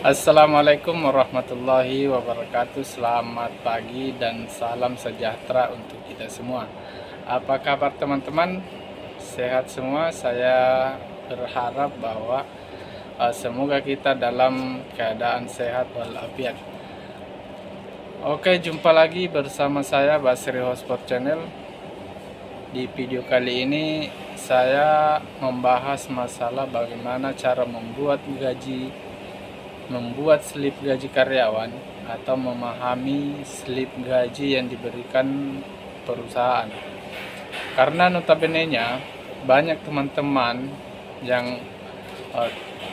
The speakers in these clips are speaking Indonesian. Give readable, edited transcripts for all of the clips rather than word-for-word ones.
Assalamualaikum warahmatullahi wabarakatuh. Selamat pagi dan salam sejahtera untuk kita semua. Apa kabar teman-teman? Sehat semua? Saya berharap bahwa semoga kita dalam keadaan sehat walafiat. Oke, jumpa lagi bersama saya Basri Hotspot Channel. Di video kali ini saya membahas masalah bagaimana cara membuat slip gaji karyawan atau memahami slip gaji yang diberikan perusahaan. Karena notabene-nya banyak teman-teman yang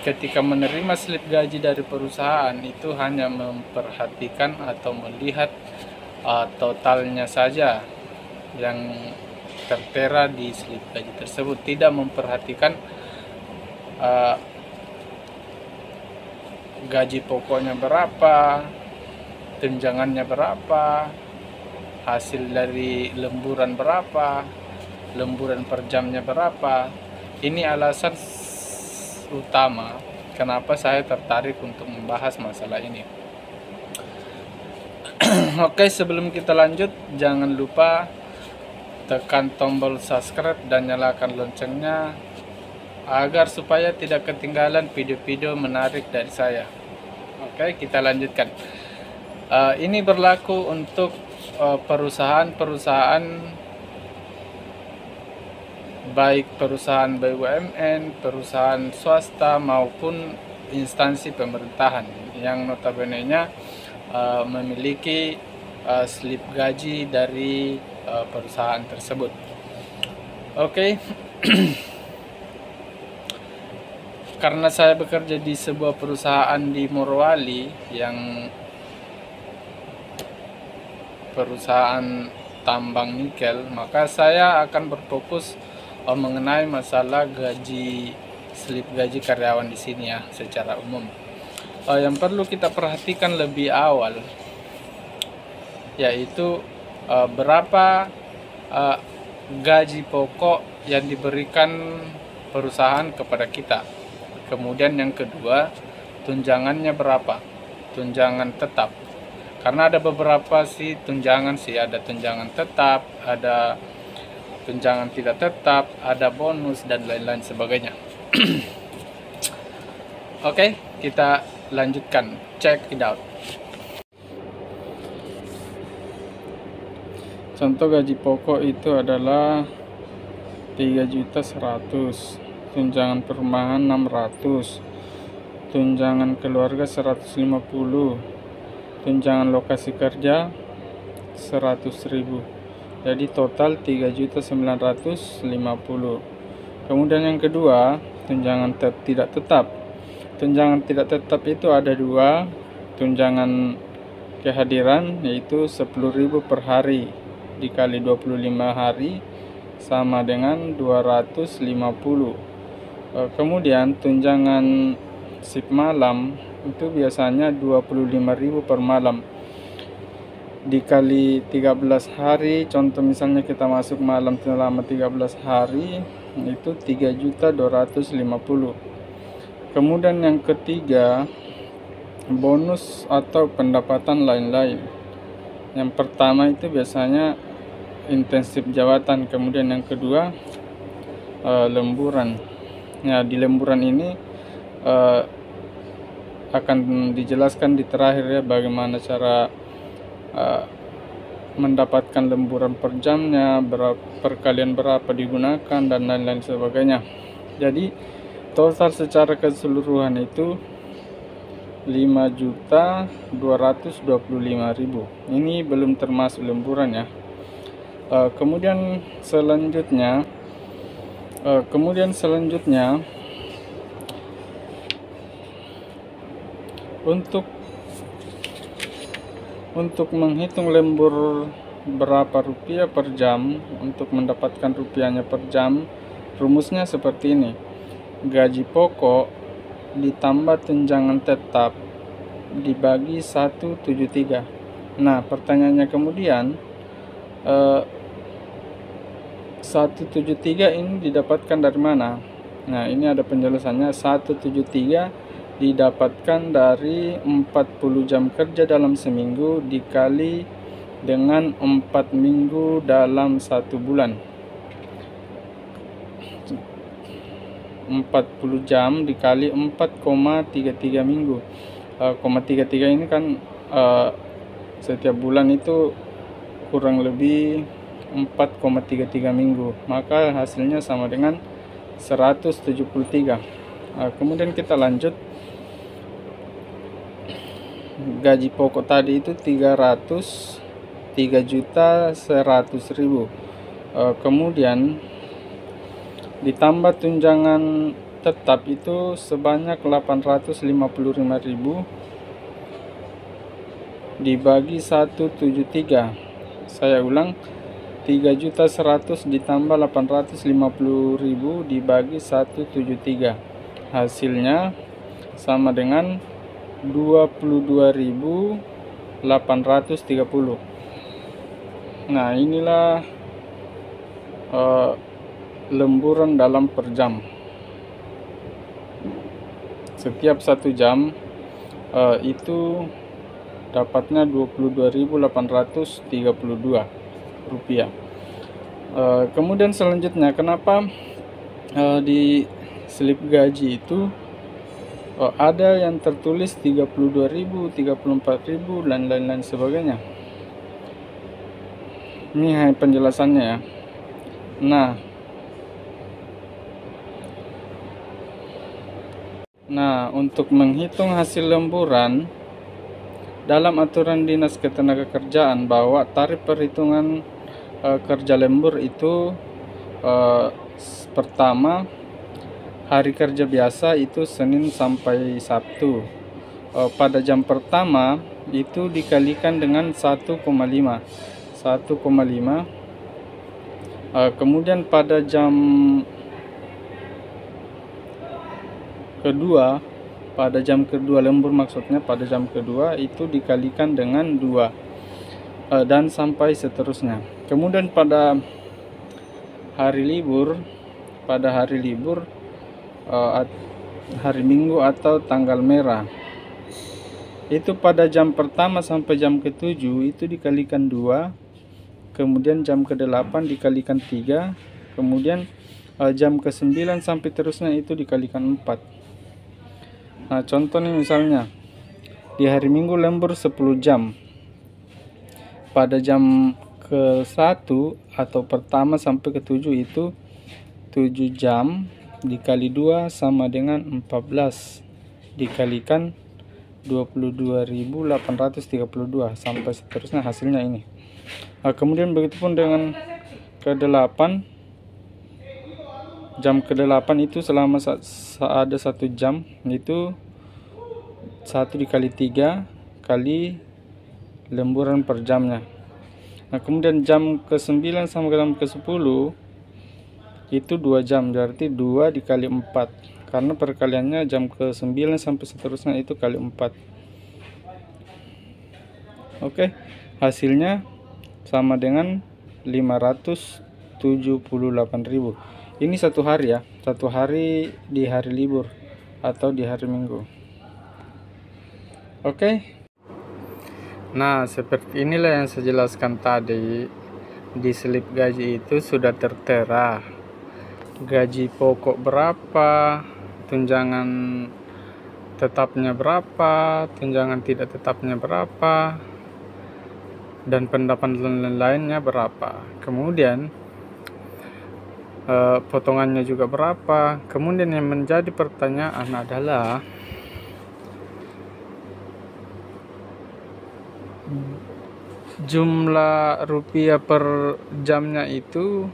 ketika menerima slip gaji dari perusahaan itu hanya memperhatikan atau melihat totalnya saja yang tertera di slip gaji tersebut, tidak memperhatikan gaji pokoknya berapa, tunjangannya berapa, hasil dari lemburan berapa, lemburan per jamnya berapa. Ini alasan utama kenapa saya tertarik untuk membahas masalah ini. Oke, sebelum kita lanjut, jangan lupa tekan tombol subscribe dan nyalakan loncengnya agar supaya tidak ketinggalan video-video menarik dari saya. Oke, kita lanjutkan. Ini berlaku untuk perusahaan-perusahaan, baik perusahaan BUMN, perusahaan swasta maupun instansi pemerintahan yang notabene-nya memiliki slip gaji dari perusahaan tersebut. Oke. Karena saya bekerja di sebuah perusahaan di Morowali yang perusahaan tambang nikel, maka saya akan berfokus mengenai masalah slip gaji karyawan di sini ya, secara umum. Yang perlu kita perhatikan lebih awal yaitu berapa gaji pokok yang diberikan perusahaan kepada kita. Kemudian yang kedua, tunjangannya berapa? Tunjangan tetap. Karena ada beberapa tunjangan ada tunjangan tetap, ada tunjangan tidak tetap, ada bonus dan lain-lain sebagainya. Oke, kita lanjutkan. Check it out. Contoh gaji pokok itu adalah 3.100.000. Tunjangan perumahan 600, tunjangan keluarga 150, tunjangan lokasi kerja 100.000. Jadi total 3.950.000. Kemudian yang kedua, tunjangan tidak tetap. Tunjangan tidak tetap itu ada dua. Tunjangan kehadiran yaitu 10.000 per hari dikali 25 hari sama dengan 250. Kemudian tunjangan shift malam itu biasanya 25.000 per malam dikali 13 hari. Contoh misalnya kita masuk malam selama 13 hari itu 3.250.000. Kemudian yang ketiga, bonus atau pendapatan lain-lain. Yang pertama itu biasanya intensif jabatan, kemudian yang kedua lemburan. Nah, di lemburan ini akan dijelaskan di terakhir ya, bagaimana cara mendapatkan lemburan per jamnya, perkalian berapa digunakan dan lain-lain sebagainya. Jadi total secara keseluruhan itu 5.225.000. Ini belum termasuk lemburan ya. Kemudian selanjutnya untuk menghitung lembur berapa rupiah per jam, untuk mendapatkan rupiahnya per jam, rumusnya seperti ini: gaji pokok ditambah tunjangan tetap dibagi 173. Nah, pertanyaannya kemudian 173 ini didapatkan dari mana? Nah, ini ada penjelasannya. 173 didapatkan dari 40 jam kerja dalam seminggu dikali dengan 4 minggu dalam 1 bulan. 40 jam dikali 4,33 minggu. 33 ini kan setiap bulan itu kurang lebih 4,33 minggu, maka hasilnya sama dengan 173. Kemudian kita lanjut. Gaji pokok tadi itu 3.100.000. Kemudian ditambah tunjangan tetap itu sebanyak 855.000 dibagi 173. Saya ulang, 3.100.000 ditambah 850.000 dibagi 173. Hasilnya sama dengan 22.830. Nah, inilah lemburan dalam per jam. Setiap 1 jam itu dapatnya 22.832 rupiah. Kemudian selanjutnya, kenapa di slip gaji itu ada yang tertulis 32.000, 34.000 dan lain-lain sebagainya? Ini hanya penjelasannya ya. Nah, untuk menghitung hasil lemburan dalam aturan Dinas Ketenagakerjaan bahwa tarif perhitungan kerja lembur itu pertama, hari kerja biasa itu Senin sampai Sabtu. Pada jam pertama itu dikalikan dengan 1,5. Kemudian pada jam kedua, lembur maksudnya, pada jam kedua itu dikalikan dengan 2 dan sampai seterusnya. Kemudian pada hari libur, hari Minggu atau tanggal merah, itu pada jam pertama sampai jam ke-7 itu dikalikan 2, kemudian jam ke-8 dikalikan 3, kemudian jam ke-9 sampai terusnya itu dikalikan 4. Nah, contoh nih, misalnya di hari Minggu lembur 10 jam, pada jam ke-1 atau pertama sampai ke-7 itu 7 jam dikali 2 sama dengan 14 dikalikan 22.832 sampai seterusnya, hasilnya ini. Kemudian begitupun dengan ke-8, jam ke-8 itu selama ada 1 jam itu 1 dikali 3 kali lemburan per jamnya. Nah, kemudian jam ke-9 sampai jam ke-10 itu 2 jam, berarti 2 dikali 4, karena perkaliannya jam ke-9 sampai seterusnya itu kali 4. Oke, hasilnya sama dengan 578.000. Ini 1 hari ya, 1 hari di hari libur atau di hari Minggu. Oke. Nah, seperti inilah yang saya jelaskan tadi. Di slip gaji itu sudah tertera gaji pokok berapa, tunjangan tetapnya berapa, tunjangan tidak tetapnya berapa, dan pendapatan lainnya berapa. Kemudian potongannya juga berapa. Kemudian yang menjadi pertanyaan adalah jumlah rupiah per jamnya itu.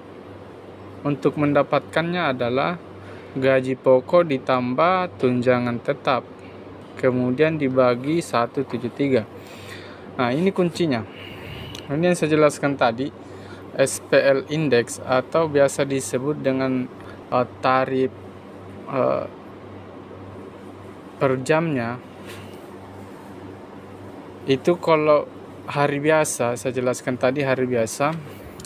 Untuk mendapatkannya adalah gaji pokok ditambah tunjangan tetap, kemudian dibagi 173. Nah, ini kuncinya. Ini yang saya jelaskan tadi, SPL index atau biasa disebut dengan tarif per jamnya. Itu kalau hari biasa, saya jelaskan tadi hari biasa,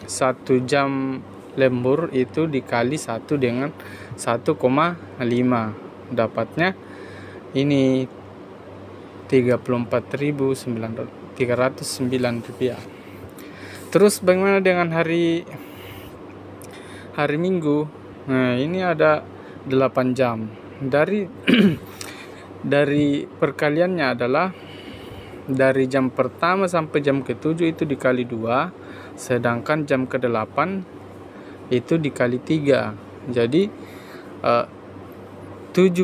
1 jam lembur itu dikali 1 dengan 1,5, dapatnya ini 34.309 rupiah. Terus bagaimana dengan hari Minggu? Nah, ini ada 8 jam. Dari dari perkaliannya adalah dari jam pertama sampai jam ke-7 itu dikali 2, sedangkan jam ke-8 itu dikali 3. Jadi 7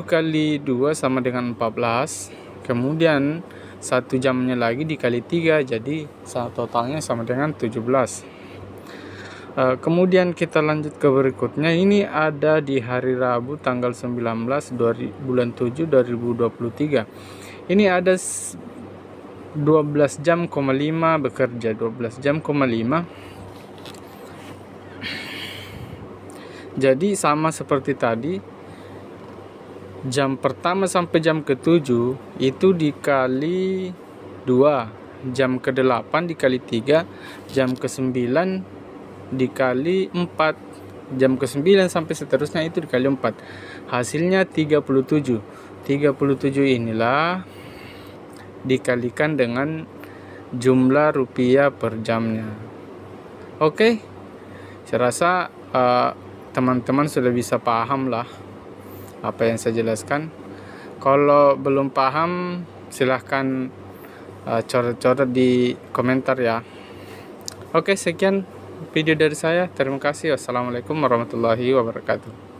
kali 2 sama dengan 14. Kemudian 1 jamnya lagi dikali 3, jadi totalnya sama dengan 17. Kemudian kita lanjut ke berikutnya. Ini ada di hari Rabu tanggal 19 bulan 7 2023. Ini ada 12 jam, 5 bekerja, 12 jam, 5. Jadi sama seperti tadi, jam pertama sampai jam ke-7 itu dikali 2, jam ke-8 dikali 3, jam ke-9 dikali 4, jam ke-9 sampai seterusnya itu dikali 4. Hasilnya 37. 37 inilah dikalikan dengan jumlah rupiah per jamnya. Oke, saya rasa teman-teman sudah bisa paham lah apa yang saya jelaskan. Kalau belum paham, silahkan coret-coret di komentar ya. Oke, sekian video dari saya. Terima kasih. Wassalamualaikum warahmatullahi wabarakatuh.